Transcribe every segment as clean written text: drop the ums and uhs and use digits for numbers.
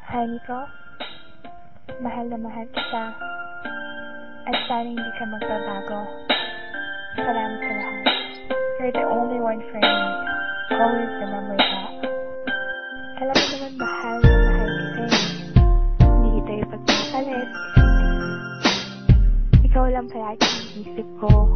Honey ko, mahal na mahal kita. At sana hindi ka magbabago. Salamat sa lahat. You're the only one for me. Always remember that. Alam mo naman mahal na mahal kita eh. Hindi kita ipagpapalit. Ikaw lang palagi ang isip ko.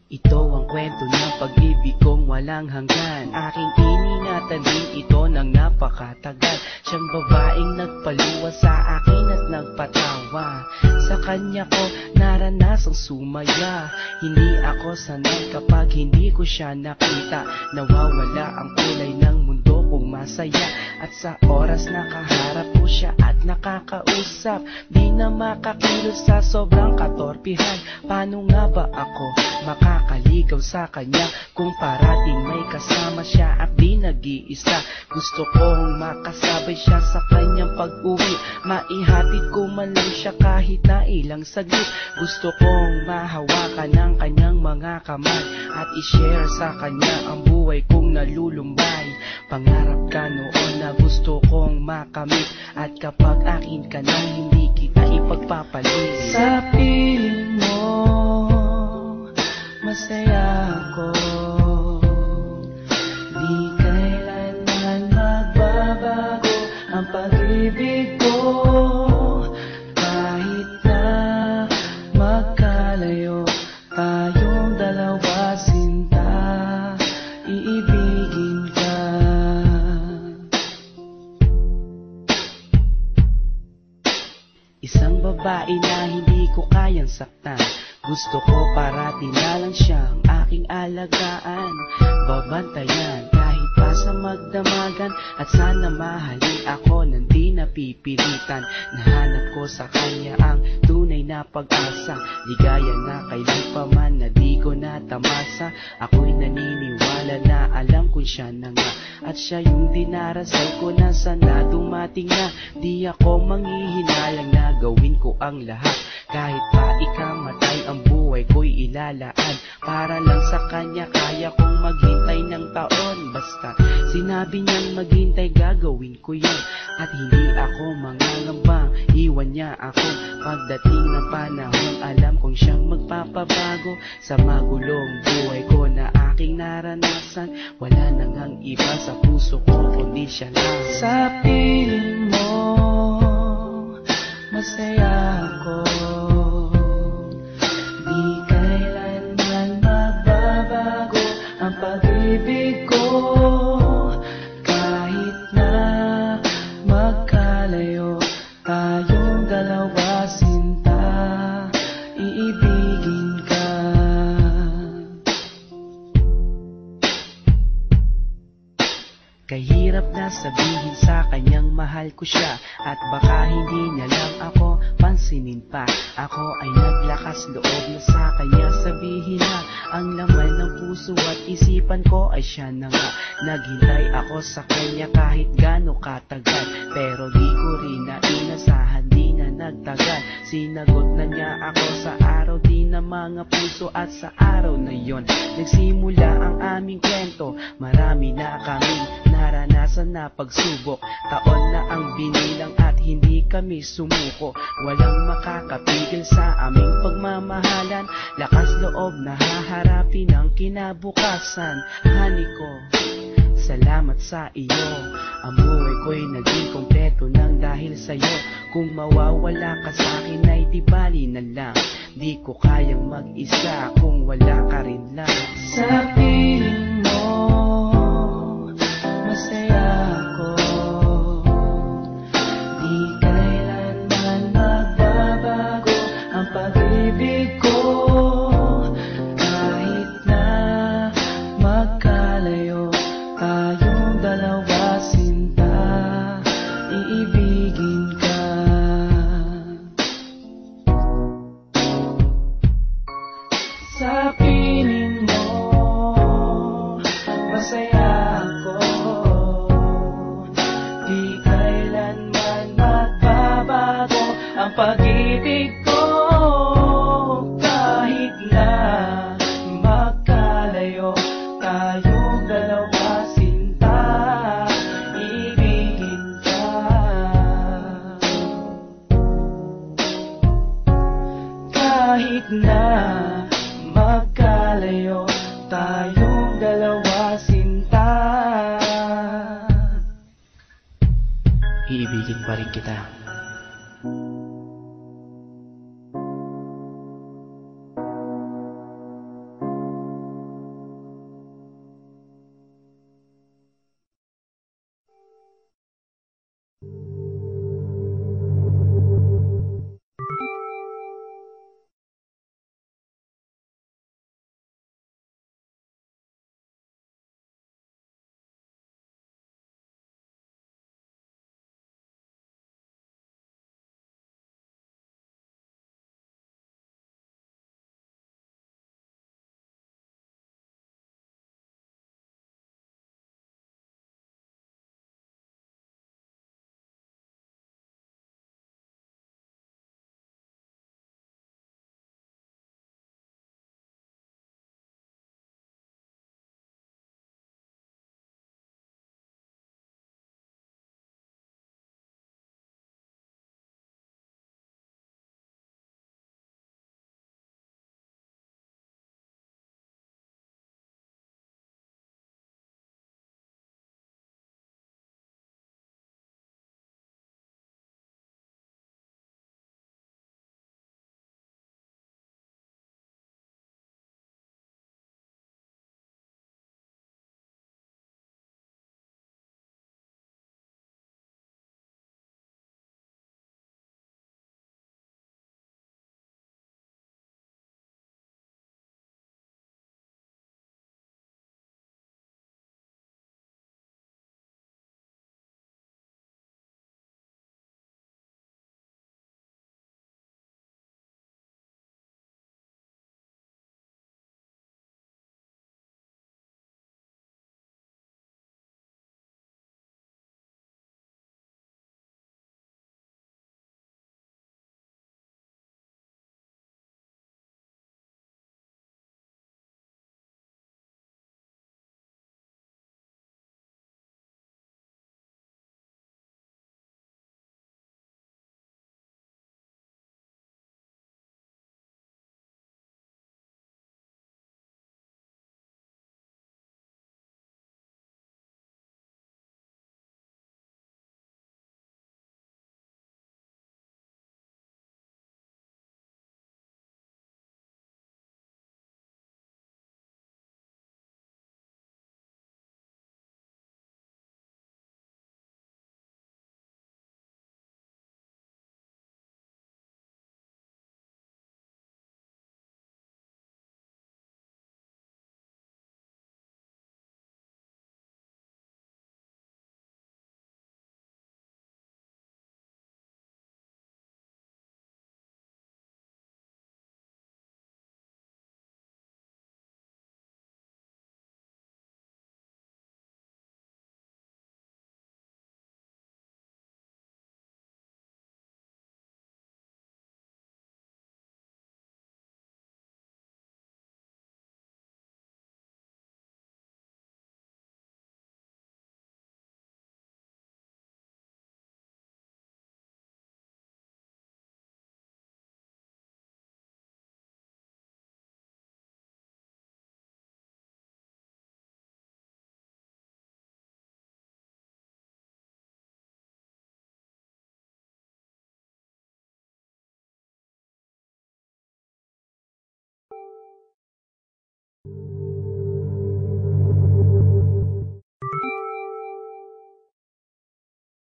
Ito ang kwento ng pag-ibig kong walang hanggan. Aking iningatan din ito ng napakatagal. Siyang babaeng nagpaluwa sa akin at nagpatawa. Sa kanya ko naranasang sumaya. Hindi ako sanay kapag hindi ko siya nakita. Nawawala ang kulay ng mundo kong masaya. At sa oras nakaharap ko siya at nakakausap, di na makakilos sa sobrang katorpihan. Paano nga ba ako makakaligaw sa kanya kung parating may kasama siya at di nag-iisa? Gusto kong makasabay siya sa kanyang pag-uwi, maihatid ko man lang siya kahit na ilang saglit. Gusto kong mahawakan ng kanyang mga kamay at i-share sa kanya ang buhay kong nalulumbay. Pangarap ka noon na gusto kong makamit, at kapag akin ka na hindi kita ipagpapalit. Sa piling mo masaya ako, di kailanman magbabago ang pag-ibig ko. Kahit na magkalayo tayong dalawa, sinta, iibigin ka. Isang babae na hindi ko kayang saktan. Gusto ko parati na lang siyang aking alagaan, babantayan kahit pa sa magdamagan. At sana mahalin ako nang di napipilitan. Nahanap ko sa kanya ang tunay na pag-asa, ligaya na kailan pa man na di ko natamasa. Ako'y naniniwala na alam kong siya na nga, at siya yung dinarasal ko na sana dumating na. Di ako manghihinalang na gawin ko ang lahat, kahit pa ikamatay ang buhay ko'y ilalaan. Para lang sa kanya kaya kong maghintay ng taon. Basta sinabi niyang maghintay gagawin ko yun. At hindi ako mangangambang iwan niya ako. Pagdating ng panahon alam kong siyang magpapabago. Sa magulong buhay ko na aking naranasan, wala nang ang iba sa puso ko kundi siya lang. Sa piling mo masaya ako, di kailanman magbabago ang pag-ibig ko. Kahit na magkalayo tayong dalawa, sinta, iibigin ka. Kahirap na sabihin sa kanyang mahal ko siya, at baka hindi niya lang ako pansinin pa. Ako ay naglakas loob na sa kanya sabihin na ang laman ng puso at isipan ko ay siya na nga. Naghintay ako sa kanya kahit gaano katagal, pero di ko rin na inasahan, di na nagtagal. Sinagot na niya ako sa araw din ng mga puso, at sa araw na yon nagsimula ang aming kwento. Marami na kaming naranasan na pagsubok, taon na ang binilang at hindi kami sumuko. Walang makakapigil sa aming pagmamahalan, lakas loob na haharapin ang kinabukasan. Honey ko, salamat sa iyo, ang buhay ko'y naging kompleto nang dahil sa'yo. Kung mawawala ka sa'kin ay di bali na lang, di ko kayang mag-isa kung wala ka rin lang. Sa piling mo masaya ako, di kailanman magbabago ang pag-ibig ko. Kahit na magkalayo tayong dalawa, sinta, iibigin ka. Sa piling mo iibigin pa rin kita.